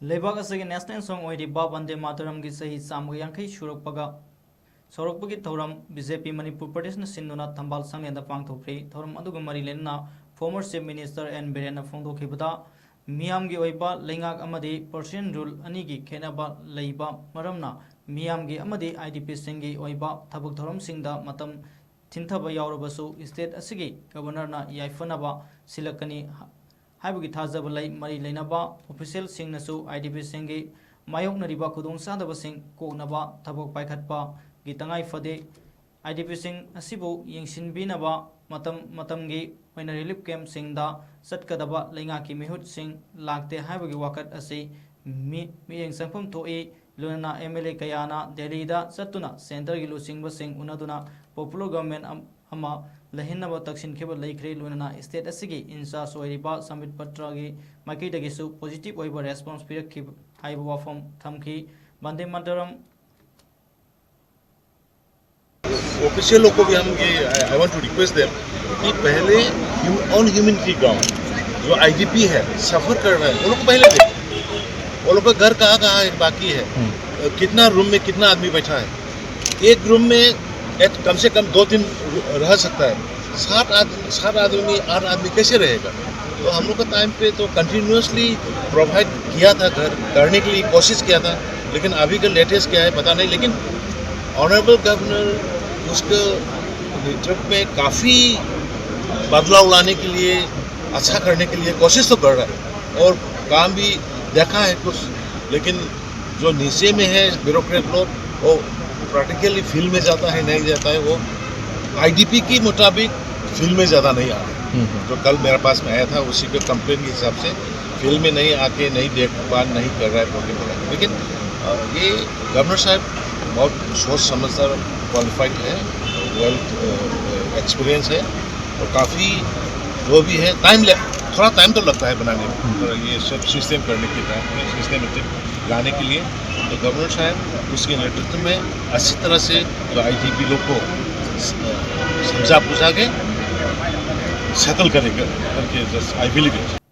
लेबाक असगी national song ओइरिबा Vande Mataram की सही चामग यांखै सुरकपगा सौरकपगी थौरम बीजेपी मणिपुर प्रदेश न सिंधुना थंबाल संगनेदा पांगथोक्री थौरम अदुग मरी लेना former chief minister N Biren फोंदोखिबदा मियामगी ओइबा लेंगाक अमदी पर्सन रूल अनिगी खेनबा लैबा मरमना मियामगी अमदी आईडीपी सिंगी ओइबा थबक थौरम सिंगदा मतम थिंथबा यावरबसु स्टेट असगी गवर्नरना याइफनबा सिलकनी हाइबगी थाजब लई मरी लेनबा ऑफिशियल सिंगनसु आईडीपी सिंगी मायोकनरिबा खुदोंग सादबसिंग कोकनबा थबक पाइखटपा गी तंगाई फदे आईडीपी सिंग असिबु यंगसिनबिनबा मतमगी ओइना रिलीफ कैंप सिंगदा चटकदबा लेंगा की मिहुत सिंग लागते हाइबगी वाकत असि मियेंग संफम थोई लुना एमएलए कयाना दिल्लीदा चतुना सेंटर की लुसिंग सिंग उनदुना पॉपुलर गवर्नमेंट अमा लहिनब तकसिनखिब लैख्रे लुना स्टेट असगी इंचार्ज ओइरिबा समित पत्र की माइकैदगिसु पॉजिटिव ओइबा रेस्पॉन्स पिरखिब हाइबा वाफम थमखी वंदे मातरम ऑफिशियलों को भी हम ये I want to request them कि पहले ऑन ह्यूमनिटी ग्राउंड जो आईडीपी है सफर कर रहे हैं वो लोग को पहले देखें। वो लोग का घर कहाँ बाकी है, कितना रूम में कितना आदमी बैठा है, एक रूम में कम से कम 2 दिन रह सकता है, 7 आदमी 8 आदमी कैसे रहेगा। तो हम लोग का टाइम पे तो कंटिन्यूसली प्रोवाइड किया था, घर करने के लिए कोशिश किया था, लेकिन अभी का लेटेस्ट क्या है पता नहीं। लेकिन ऑनरेबल गवर्नर उसके नेतृत्व में काफ़ी बदलाव लाने के लिए, अच्छा करने के लिए कोशिश तो कर रहा है और काम भी देखा है कुछ। लेकिन जो नीचे में है ब्यूरोक्रेट लोग, वो प्रैक्टिकली फील्ड में जाता है नहीं जाता है, वो आईडीपी के मुताबिक फील्ड में ज़्यादा नहीं आ रहा। जो कल मेरे पास में आया था उसी के कंप्लेन के हिसाब से फील्ड में नहीं आके नहीं देखभाल नहीं कर रहा है बोलके बोला। लेकिन ये गवर्नर साहब बहुत सोच समझदार क्वालिफाइड है, वेल एक्सपीरियंस है और काफ़ी जो भी है थोड़ा टाइम तो लगता है बनाने में, ये सब सिस्टम करने के टाइम सिस्टमेटिक लाने के लिए। तो गवर्नर साहब उसके नेतृत्व में अच्छी तरह से जो आईडीपी लोग को समझा बुझा के सेटल करेगा करके आई बिलीव इट।